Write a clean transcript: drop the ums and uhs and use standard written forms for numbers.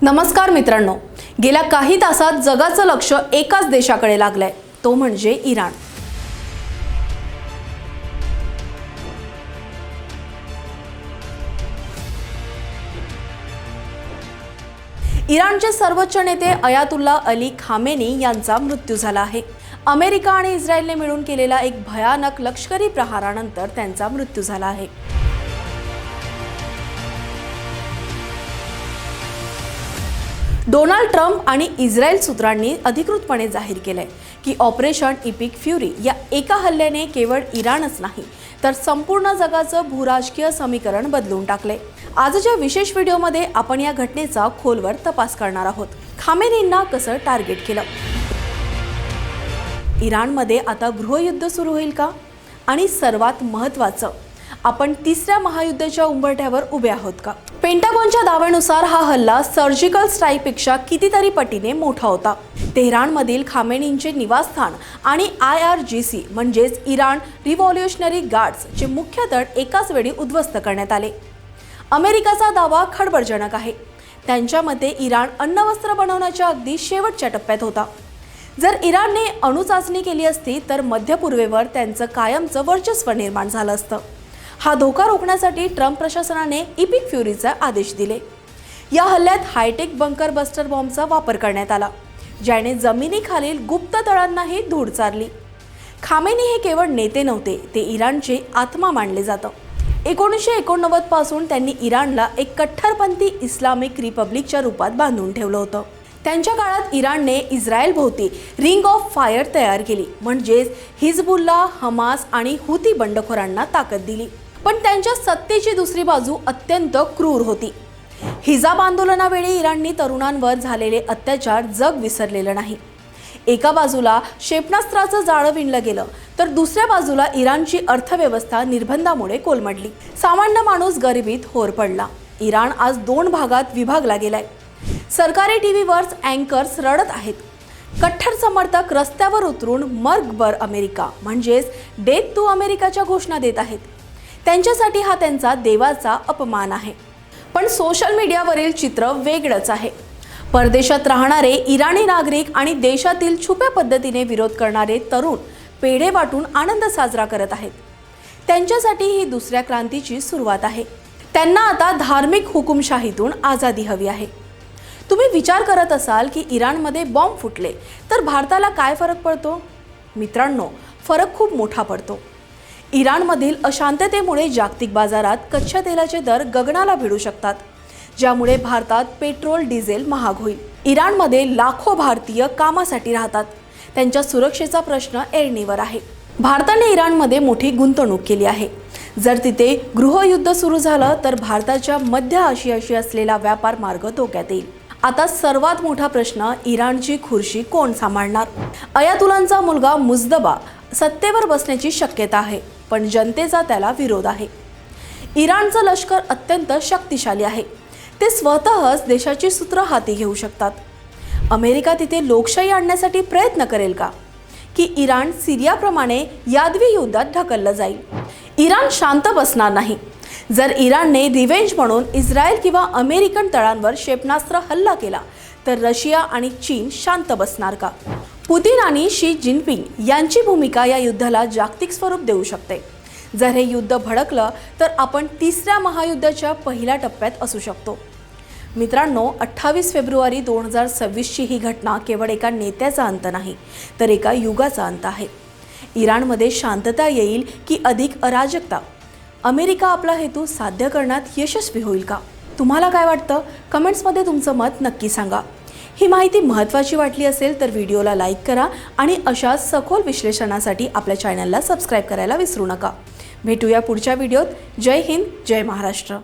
नमस्कार मित्रांनो, गेल्या काही तासात जगाचं लक्ष एकाच देशाकडे लागलंय, तो म्हणजे इराण। इराणचे सर्वोच्च नेते अयातुल्ला अली खामेनी यांचा मृत्यू झाला आहे। अमेरिका आणि इस्रायलने मिळून केलेला एक भयानक लष्करी प्रहारानंतर त्यांचा मृत्यू झाला आहे। डोनाल्ड ट्रम्प आणि इस्रायल सूत्रांनी अधिकृतपणे जाहीर केले की ऑपरेशन इपिक फ्युरी या एका हल्ल्याने केवळ इराणच नाही तर संपूर्ण जगाचं भूराजकीय समीकरण बदलून टाकले। आजच्या विशेष व्हिडिओमध्ये आपण या घटनेचा खोलवर तपास करणार आहोत। खामेनींना कसं टार्गेट केलं, इराणमध्ये आता गृहयुद्ध सुरू होईल का, आणि सर्वात महत्त्वाचं, आपण तिसऱ्या महायुद्धाच्या उंबरठ्यावर उभे आहोत का? पेंटागॉनच्या दाव्यानुसार हा हल्ला सर्जिकल स्ट्राईकपेक्षा कितीतरी पटीने मोठा होता। तेहरानमधील खामेनींचे निवासस्थान आणि IRGC म्हणजेच इराण रिव्होल्युशनरी गार्ड्सचे मुख्य तळ एकाच वेळी उद्ध्वस्त करण्यात आले। अमेरिकेचा दावा खळबळजनक आहे। त्यांच्या मते इराण अण्वस्त्र बनवण्याच्या अगदी शेवटच्या टप्प्यात होता। जर इराणने अणुचाचणी केली असती तर मध्य पूर्वेवर त्यांचं कायमचं वर्चस्व निर्माण झालं असतं। हा धोका रोखण्यासाठी ट्रम्प प्रशासनाने इपिक फ्युरीचा आदेश दिले। या हल्ल्यात हायटेक बंकर बस्टर बॉम्बचा वापर करण्यात आला, ज्याने जमिनीखालील गुप्त तळांनाही धूळ चारली। खामेनी हे केवळ नेते नव्हते, ते इराणचे आत्मा मानले जातं। 1989 पासून त्यांनी इराणला एक कट्टरपंथी इस्लामिक रिपब्लिकच्या रूपात बांधून ठेवलं होतं। त्यांच्या काळात इराणने इस्रायल भोवती रिंग ऑफ फायर तयार केली, म्हणजेच हिजबुल्ला, हमास आणि हुती बंडखोरांना ताकद दिली। पण त्यांच्या सत्तेची दुसरी बाजू अत्यंत क्रूर होती। हिजाब आंदोलनावेळी इराणनी तरुणांवर झालेले अत्याचार जग विसरलेलं नाही। एका बाजूला क्षेपणास्त्राचं जाळं विणलं गेलं तर दुसऱ्या बाजूला इराणची अर्थव्यवस्था निर्बंधामुळे कोलमडली। सामान्य माणूस गरिबीत होर पडला। इराण आज 2 भागात विभागला गेलाय। सरकारी टीव्हीवर अँकर्स रडत आहेत। कट्टर समर्थक रस्त्यावर उतरून मर्ग बर अमेरिका म्हणजेच डेथ टू अमेरिकाच्या घोषणा देत आहेत। त्यांच्यासाठी हा त्यांचा देवाचा अपमान आहे। पण सोशल मीडियावरील चित्र वेगळंच आहे। परदेशात राहणारे इराणी नागरिक आणि देशातील छुप्या पद्धतीने विरोध करणारे तरुण पेढे वाटून आनंद साजरा करत आहेत। त्यांच्यासाठी ही दुसऱ्या क्रांतीची सुरुवात आहे। त्यांना आता धार्मिक हुकुमशाहीतून आझादी हवी आहे। तुम्ही विचार करत असाल की इराणमध्ये बॉम्ब फुटले तर भारताला काय फरक पडतो? मित्रांनो, फरक खूप मोठा पडतो। इराणमधील अशांततेमुळे जागतिक बाजारात कच्च्या तेलाचे दर गगनाला भिडू शकतात, ज्यामुळे भारतात पेट्रोल डिझेल महाग होईल। इराणमध्ये लाखो भारतीय कामासाठी राहतात। त्यांच्या सुरक्षेचा प्रश्न ऐरणीवर आहे। भारताने इराणमध्ये मोठी गुंतवणूक केली आहे। जर तिथे गृहयुद्ध सुरू झालं तर भारताच्या मध्य आशियाशी असलेला व्यापार मार्ग धोक्यात येईल। आता सर्वात मोठा प्रश्न, इराणची खुर्ची कोण सांभाळणार? अयातुल्लांचा मुलगा मुज्तबा सत्तेवर बसण्याची शक्यता आहे, पण जनतेचा त्याला विरोध आहे। इराणचं लष्कर अत्यंत शक्तिशाली आहे। ते स्वतःच देशाची सूत्र हाती घेऊ शकतात। अमेरिका तिथे लोकशाही आणण्यासाठी प्रयत्न करेल का, की इराण सिरियाप्रमाणे यादवी युद्धात ढकललं जाईल? इराण शांत बसणार नाही। जर इराणने रिव्हेंज म्हणून इस्रायल किंवा अमेरिकन तळांवर क्षेपणास्त्र हल्ला केला तर रशिया आणि चीन शांत बसणार का? पुतिन आणि शी जिनपिंग यांची भूमिका या युद्धाला जागतिक स्वरूप देऊ शकते। जर हे युद्ध भडकलं तर आपण तिसऱ्या महायुद्धाच्या पहिल्या टप्प्यात असू शकतो। मित्रांनो, 28 फेब्रुवारी 2026ची ही घटना केवळ एका नेत्याचा अंत नाही तर एका युगाचा अंत आहे। इराणमध्ये शांतता येईल की अधिक अराजकता? अमेरिका आपला हेतू साध्य करण्यात यशस्वी होईल का? तुम्हाला काय वाटतं? कमेंट्समध्ये तुमचं मत नक्की सांगा। ही माहिती महत्त्वाची वाटली असेल तर व्हिडिओला लाईक करा आणि अशा सखोल विश्लेषणासाठी आपल्या चॅनलला सबस्क्राईब करायला विसरू नका। भेटूया पुढच्या व्हिडिओत। जय हिंद, जय महाराष्ट्र।